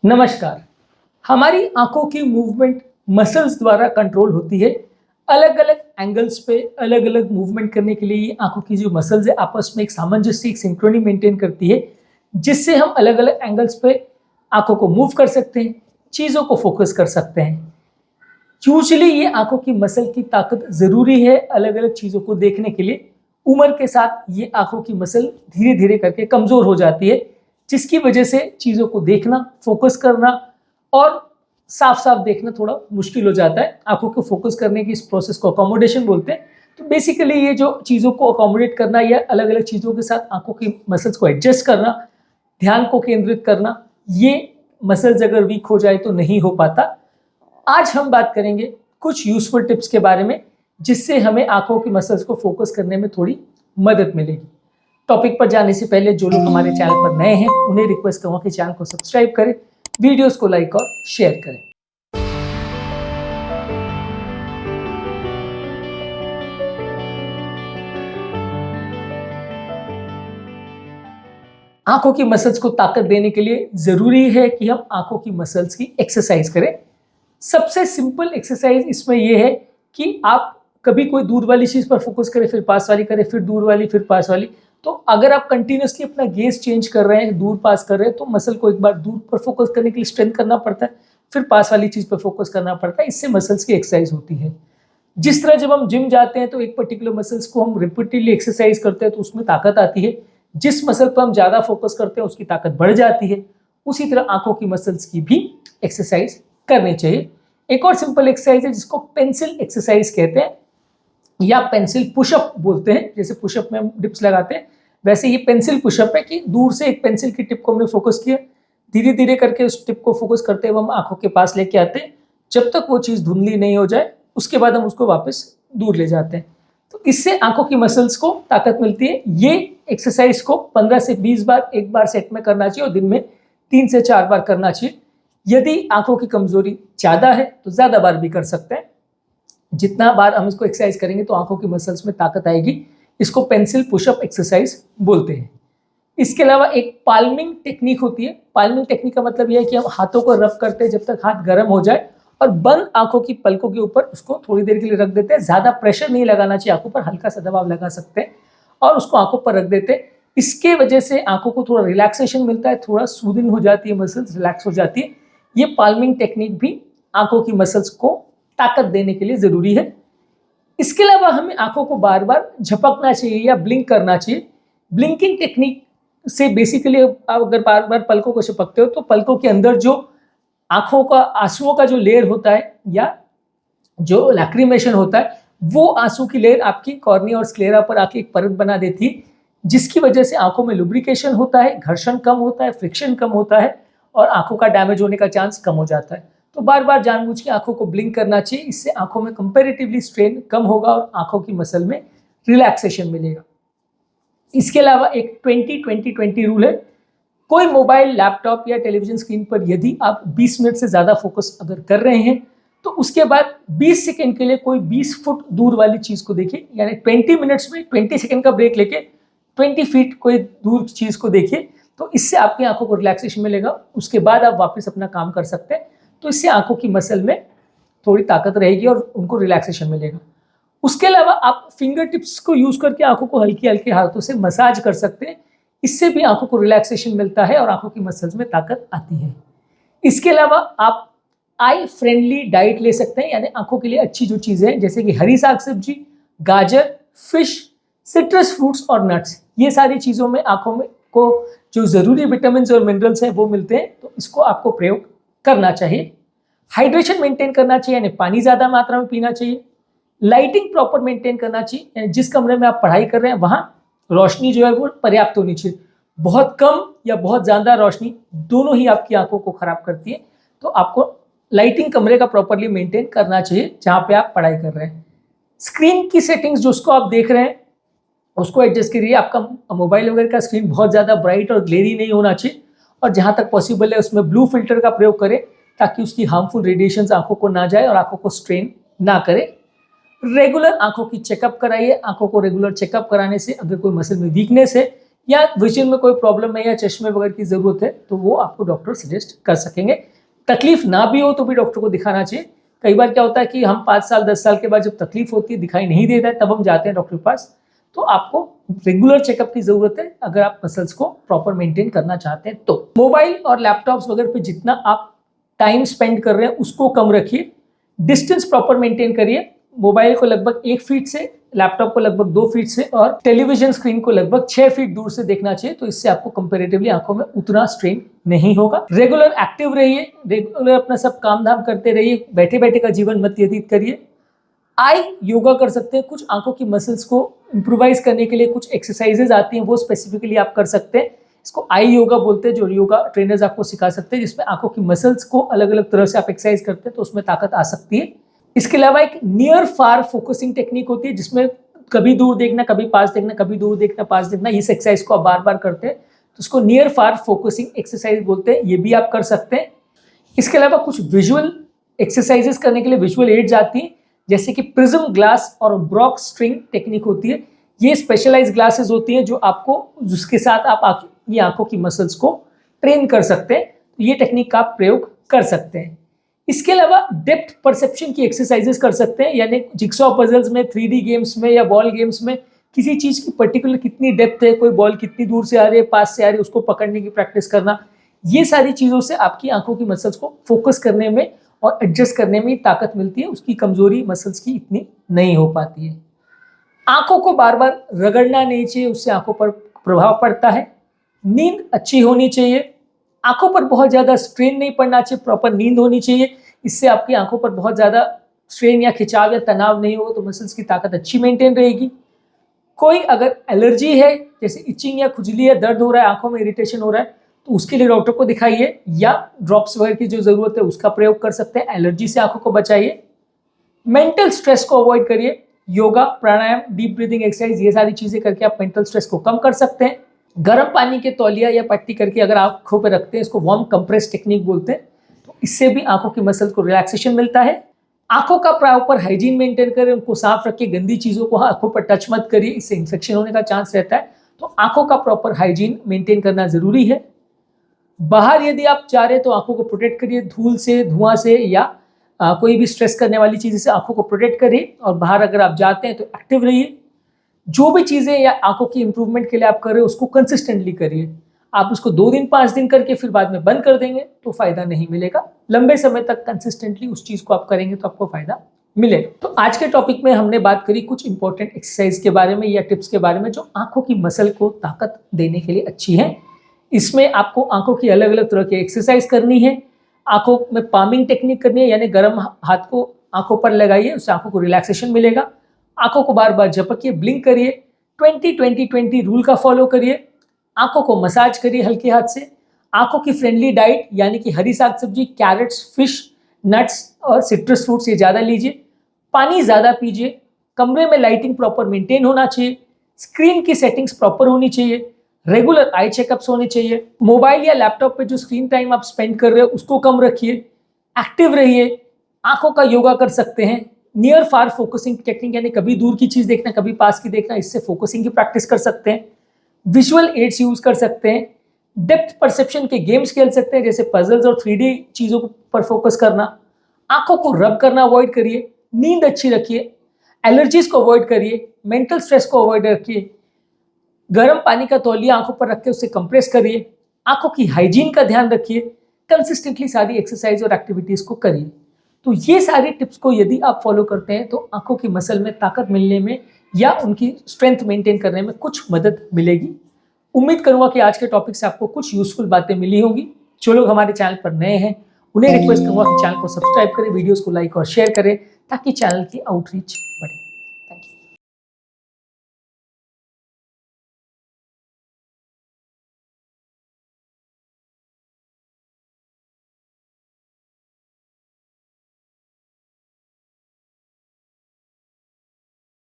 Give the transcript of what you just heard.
नमस्कार। हमारी आंखों की मूवमेंट मसल्स द्वारा कंट्रोल होती है। अलग अलग एंगल्स पे अलग अलग मूवमेंट करने के लिए ये आंखों की जो मसल्स है आपस में एक सामंजस्य, एक सिंक्रोनी मेंटेन करती है, जिससे हम अलग अलग एंगल्स पे आंखों को मूव कर सकते हैं, चीज़ों को फोकस कर सकते हैं। यूजुअली ये आंखों की मसल की ताकत ज़रूरी है अलग अलग चीज़ों को देखने के लिए। उम्र के साथ ये आंखों की मसल धीरे धीरे करके कमज़ोर हो जाती है, जिसकी वजह से चीज़ों को देखना, फोकस करना और साफ साफ देखना थोड़ा मुश्किल हो जाता है। आंखों को फोकस करने की इस प्रोसेस को अकोमोडेशन बोलते हैं। तो बेसिकली ये जो चीज़ों को अकोमोडेट करना या अलग अलग चीज़ों के साथ आंखों की मसल्स को एडजस्ट करना, ध्यान को केंद्रित करना, ये मसल्स अगर वीक हो जाए तो नहीं हो पाता। आज हम बात करेंगे कुछ यूजफुल टिप्स के बारे में, जिससे हमें आंखों की मसल्स को फोकस करने में थोड़ी मदद मिलेगी। टॉपिक पर जाने से पहले जो लोग हमारे चैनल पर नए हैं उन्हें रिक्वेस्ट करूंगा कि चैनल को सब्सक्राइब करें, वीडियोस को लाइक और शेयर करें। आंखों की मसल्स को ताकत देने के लिए जरूरी है कि हम आंखों की मसल्स की एक्सरसाइज करें। सबसे सिंपल एक्सरसाइज इसमें यह है कि आप कभी कोई दूर वाली चीज पर फोकस करें, फिर पास वाली करें, फिर दूर वाली, फिर पास वाली। तो अगर आप कंटिन्यूअसली अपना गेज चेंज कर रहे हैं, दूर पास कर रहे हैं, तो मसल को एक बार दूर पर फोकस करने के लिए स्ट्रेंथ करना पड़ता है, फिर पास वाली चीज पर फोकस करना पड़ता है। इससे मसल्स की एक्सरसाइज होती है। जिस तरह जब हम जिम जाते हैं तो एक पर्टिकुलर मसल्स को हम रिपीटेडली एक्सरसाइज करते हैं तो उसमें ताकत आती है। जिस मसल पर हम ज्यादा फोकस करते हैं उसकी ताकत बढ़ जाती है। उसी तरह आंखों की मसल्स की भी एक्सरसाइज करनी चाहिए। एक और सिंपल एक्सरसाइज है जिसको पेंसिल एक्सरसाइज कहते हैं या पेंसिल पुशअप बोलते हैं। जैसे पुशअप में हम डिप्स लगाते हैं, वैसे ये पेंसिल पुशअप है कि दूर से एक पेंसिल की टिप को हमने फोकस किया, धीरे धीरे करके उस टिप को फोकस करते हुए हम आंखों के पास लेके आते हैं। जब तक वो चीज़ धुंधली नहीं हो जाए उसके बाद हम उसको वापस दूर ले जाते हैं। तो इससे आंखों की मसल्स को ताकत मिलती है। ये एक्सरसाइज को 15 से 20 बार एक बार सेट में करना चाहिए और दिन में 3 से 4 बार करना चाहिए। यदि आंखों की कमजोरी ज़्यादा है तो ज़्यादा बार भी कर सकते हैं। जितना बार हम इसको एक्सरसाइज करेंगे तो आंखों की मसल्स में ताकत आएगी। इसको पेंसिल पुशअप एक्सरसाइज बोलते हैं। इसके अलावा एक पाल्मिंग टेक्निक होती है। पाल्मिंग टेक्निक का मतलब यह है कि हम हाथों को रब करते हैं जब तक हाथ गर्म हो जाए और बंद आंखों की पलकों के ऊपर उसको थोड़ी देर के लिए रख देते हैं। ज़्यादा प्रेशर नहीं लगाना चाहिए आंखों पर, हल्का सा दबाव लगा सकते हैं और उसको आंखों पर रख देते हैं। इसके वजह से आंखों को थोड़ा रिलैक्सेशन मिलता है, थोड़ा सूदिंग हो जाती है, मसल्स रिलैक्स हो जाती है। ये पाल्मिंग टेक्निक भी आंखों की मसल्स को ताकत देने के लिए ज़रूरी है। इसके अलावा हमें आंखों को बार बार झपकना चाहिए या ब्लिंक करना चाहिए। ब्लिंकिंग टेक्निक से बेसिकली आप अगर बार बार पलकों को झपकते हो तो पलकों के अंदर जो आंखों का आंसुओं का जो लेयर होता है या जो लैक्रिमेशन होता है, वो आंसू की लेयर आपकी कॉर्निया और स्क्लेरा पर आके एक परत बना देती है, जिसकी वजह से आंखों में लुब्रिकेशन होता है, घर्षण कम होता है, फ्रिक्शन कम होता है और आंखों का डैमेज होने का चांस कम हो जाता है। तो बार बार जानबूझ के आंखों को ब्लिंक करना चाहिए। इससे आंखों में कंपैरेटिवली स्ट्रेन कम होगा और आंखों की मसल में रिलैक्सेशन मिलेगा। इसके अलावा एक 20-20-20 रूल है। कोई मोबाइल, लैपटॉप या टेलीविजन स्क्रीन पर यदि आप 20 मिनट से ज़्यादा फोकस अगर कर रहे हैं तो उसके बाद 20 सेकंड के लिए कोई 20 फुट दूर वाली चीज़ को देखिए। यानी 20 मिनट्स में 20 सेकंड का ब्रेक लेके 20 फीट कोई दूर चीज़ को देखिए। तो इससे आपकी आंखों को रिलैक्सेशन मिलेगा। उसके बाद आप वापस अपना काम कर सकते हैं। तो इससे आंखों की मसल में थोड़ी ताकत रहेगी और उनको रिलैक्सेशन मिलेगा। उसके अलावा आप फिंगर टिप्स को यूज़ करके आंखों को हल्के हल्के हाथों से मसाज कर सकते हैं। इससे भी आंखों को रिलैक्सेशन मिलता है और आंखों की मसल्स में ताकत आती है। इसके अलावा आप आई फ्रेंडली डाइट ले सकते हैं, यानी आंखों के लिए अच्छी जो चीज़ें हैं जैसे कि हरी साग सब्जी, गाजर, फिश, सिट्रस फ्रूट्स और नट्स, ये सारी चीज़ों में आंखों में को जो ज़रूरी विटामिन और मिनरल्स हैं वो मिलते हैं। तो इसको आपको प्रयोग करना चाहिए। हाइड्रेशन मेंटेन करना चाहिए, यानी पानी ज़्यादा मात्रा में पीना चाहिए। लाइटिंग प्रॉपर मेंटेन करना चाहिए, यानी जिस कमरे में आप पढ़ाई कर रहे हैं वहाँ रोशनी जो है वो पर्याप्त होनी चाहिए। बहुत कम या बहुत ज़्यादा रोशनी दोनों ही आपकी आंखों को ख़राब करती है। तो आपको लाइटिंग कमरे का प्रॉपरली मेंटेन करना चाहिए जहाँ पे आप पढ़ाई कर रहे हैं। स्क्रीन की सेटिंग्स जो उसको आप देख रहे हैं उसको एडजस्ट करिए। आपका मोबाइल वगैरह का स्क्रीन बहुत ज़्यादा ब्राइट और ग्लेरी नहीं होना चाहिए और जहाँ तक पॉसिबल है उसमें ब्लू फिल्टर का प्रयोग करें ताकि उसकी हार्मफुल रेडिएशंस आंखों को ना जाए और आंखों को स्ट्रेन ना करे। रेगुलर आंखों की चेकअप कराइए। आंखों को रेगुलर चेकअप कराने से अगर कोई मसल में वीकनेस है या विजन में कोई प्रॉब्लम है या चश्मे वगैरह की जरूरत है तो वो आपको डॉक्टर सजेस्ट कर सकेंगे। तकलीफ ना भी हो तो भी डॉक्टर को दिखाना चाहिए। कई बार क्या होता है कि हम 5 साल 10 साल के बाद जब तकलीफ होती है, दिखाई नहीं देता है, तब हम जाते हैं डॉक्टर के पास। तो आपको रेगुलर चेकअप की जरूरत है अगर आप मसल्स को प्रॉपर मेंटेन करना चाहते हैं। तो मोबाइल और लैपटॉप्स वगैरह पे जितना आप टाइम स्पेंड कर रहे हैं उसको कम रखिए। डिस्टेंस प्रॉपर मेंटेन करिए। मोबाइल को लगभग 1 फीट से, लैपटॉप को लगभग 2 फीट से और टेलीविजन स्क्रीन को लगभग 6 फीट दूर से देखना चाहिए। तो इससे आपको कंपैरेटिवली आंखों में उतना स्ट्रेन नहीं होगा। रेगुलर एक्टिव रहिए, रेगुलर अपना सब काम धाम करते रहिए, बैठे बैठे का जीवन मत व्यतीत करिए। आई योगा कर सकते हैं, कुछ आंखों की मसल्स को इम्प्रोवाइज करने के लिए कुछ एक्सरसाइजेज आती हैं, वो स्पेसिफिकली आप कर सकते हैं। इसको आई योगा बोलते हैं, जो योगा ट्रेनर्स आपको सिखा सकते हैं, जिसमें आंखों की मसल्स को अलग अलग तरह से आप एक्सरसाइज करते हैं तो उसमें ताकत आ सकती है। इसके अलावा एक नियर फार फोकसिंग टेक्निक होती है, जिसमें कभी दूर देखना, कभी पास देखना, कभी दूर देखना, पास देखना। इस एक्सरसाइज को आप बार बार करते हैं तो उसको नियर फार फोकसिंग एक्सरसाइज बोलते हैं, ये भी आप कर सकते हैं। इसके अलावा कुछ विजुअल एक्सरसाइजेस करने के लिए विजुअल एड्स आती हैं, जैसे कि प्रिज्म ग्लास और ब्रॉक स्ट्रिंग टेक्निक होती है। ये स्पेशलाइज ग्लासेस होती हैं जो आपको, जिसके साथ आप आपकी आंखों की मसल्स को ट्रेन कर सकते हैं। तो ये टेक्निक का आप प्रयोग कर सकते हैं। इसके अलावा डेप्थ परसेप्शन की एक्सरसाइजेस कर सकते हैं, यानी जिक्सॉ पजल्स में, 3D गेम्स में या बॉल गेम्स में किसी चीज की पर्टिकुलर कितनी डेप्थ है, कोई बॉल कितनी दूर से आ रही है, पास से आ रही है, उसको पकड़ने की प्रैक्टिस करना। ये सारी चीजों से आपकी आंखों की मसल्स को फोकस करने में और एडजस्ट करने में ताकत मिलती है। उसकी कमजोरी मसल्स की इतनी नहीं हो पाती है। आंखों को बार बार रगड़ना नहीं चाहिए, उससे आंखों पर प्रभाव पड़ता है। नींद अच्छी होनी चाहिए, आंखों पर बहुत ज्यादा स्ट्रेन नहीं पड़ना चाहिए, प्रॉपर नींद होनी चाहिए। इससे आपकी आंखों पर बहुत ज्यादा स्ट्रेन या खिंचाव या तनाव नहीं होगा, तो मसल्स की ताकत अच्छी मेंटेन रहेगी। कोई अगर एलर्जी है, जैसे इचिंग या खुजली या दर्द हो रहा है, आंखों में इरिटेशन हो रहा है, तो उसके लिए डॉक्टर को दिखाइए, या ड्रॉप्स वगैरह की जो जरूरत है उसका प्रयोग कर सकते हैं। एलर्जी से आंखों को बचाइए। मेंटल स्ट्रेस को अवॉइड करिए। योगा, प्राणायाम, डीप ब्रीदिंग एक्सरसाइज, ये सारी चीजें करके आप मेंटल स्ट्रेस को कम कर सकते हैं। गर्म पानी के तौलिया या पट्टी करके अगर आंखों पर रखते हैं, इसको वार्म कंप्रेस टेक्निक बोलते हैं, तो इससे भी आंखों की मसल को रिलैक्सेशन मिलता है। आंखों का प्रॉपर हाइजीन मेंटेन करें, उनको साफ रखिए, गंदी चीजों को आंखों पर टच मत करिए, इससे इंफेक्शन होने का चांस रहता है। तो आंखों का प्रॉपर हाइजीन मेंटेन करना जरूरी है। बाहर यदि आप जा रहे हैं तो आंखों को प्रोटेक्ट करिए, धूल से, धुआं से या कोई भी स्ट्रेस करने वाली चीज से आंखों को प्रोटेक्ट करिए। और बाहर अगर आप जाते हैं तो एक्टिव रहिए। जो भी चीजें या आंखों की इंप्रूवमेंट के लिए आप कर रहे हो उसको कंसिस्टेंटली करिए। आप उसको 2 दिन 5 दिन करके फिर बाद में बंद कर देंगे तो फायदा नहीं मिलेगा। लंबे समय तक कंसिस्टेंटली उस चीज को आप करेंगे तो आपको फायदा मिलेगा। तो आज के टॉपिक में हमने बात करी कुछ इंपॉर्टेंट एक्सरसाइज के बारे में या टिप्स के बारे में, जो आंखों की मसल को ताकत देने के लिए अच्छी है। इसमें आपको आंखों की अलग अलग तरह की एक्सरसाइज करनी है। आंखों में पामिंग टेक्निक करनी है, यानी गर्म हाथ को आंखों पर लगाइए, उससे आंखों को रिलैक्सेशन मिलेगा। आंखों को बार बार झपकिए, ब्लिंक करिए, 20-20-20 रूल का फॉलो करिए। आंखों को मसाज करिए हल्के हाथ से। आंखों की फ्रेंडली डाइट, यानी कि हरी साग सब्जी, कैरेट्स, फिश, नट्स और सिट्रस फ्रूट्स ये ज़्यादा लीजिए। पानी ज़्यादा पीजिए। कमरे में लाइटिंग प्रॉपर मेंटेन होना चाहिए। स्क्रीन की सेटिंग्स प्रॉपर होनी चाहिए। रेगुलर आई चेकअप्स होने चाहिए। मोबाइल या लैपटॉप पे जो स्क्रीन टाइम आप स्पेंड कर रहे हो उसको कम रखिए। एक्टिव रहिए। आंखों का योगा कर सकते हैं। नियर फार फोकसिंग टेक्निक, यानी कभी दूर की चीज देखना, कभी पास की देखना, इससे फोकसिंग की प्रैक्टिस कर सकते हैं। विजुअल एड्स यूज कर सकते हैं। डेप्थ परसेप्शन के गेम्स खेल सकते हैं, जैसे पजल्स और 3D चीजों पर फोकस करना। आंखों को रब करना अवॉइड करिए। नींद अच्छी रखिए। एलर्जीज को अवॉइड करिए। मेंटल स्ट्रेस को अवॉइड रखिए। गर्म पानी का तौलिया आंखों पर रख के उससे कंप्रेस करिए। आंखों की हाइजीन का ध्यान रखिए। कंसिस्टेंटली सारी एक्सरसाइज और एक्टिविटीज को करिए। तो ये सारी टिप्स को यदि आप फॉलो करते हैं तो आंखों की मसल में ताकत मिलने में या उनकी स्ट्रेंथ मेंटेन करने में कुछ मदद मिलेगी। उम्मीद करूंगा कि आज के टॉपिक से आपको कुछ यूजफुल बातें मिली होंगी। जो लोग हमारे चैनल पर नए हैं उन्हें रिक्वेस्ट करूंगा कि चैनल को सब्सक्राइब करें, वीडियोस को लाइक और शेयर करें, ताकि चैनल की आउटरीच बढ़े।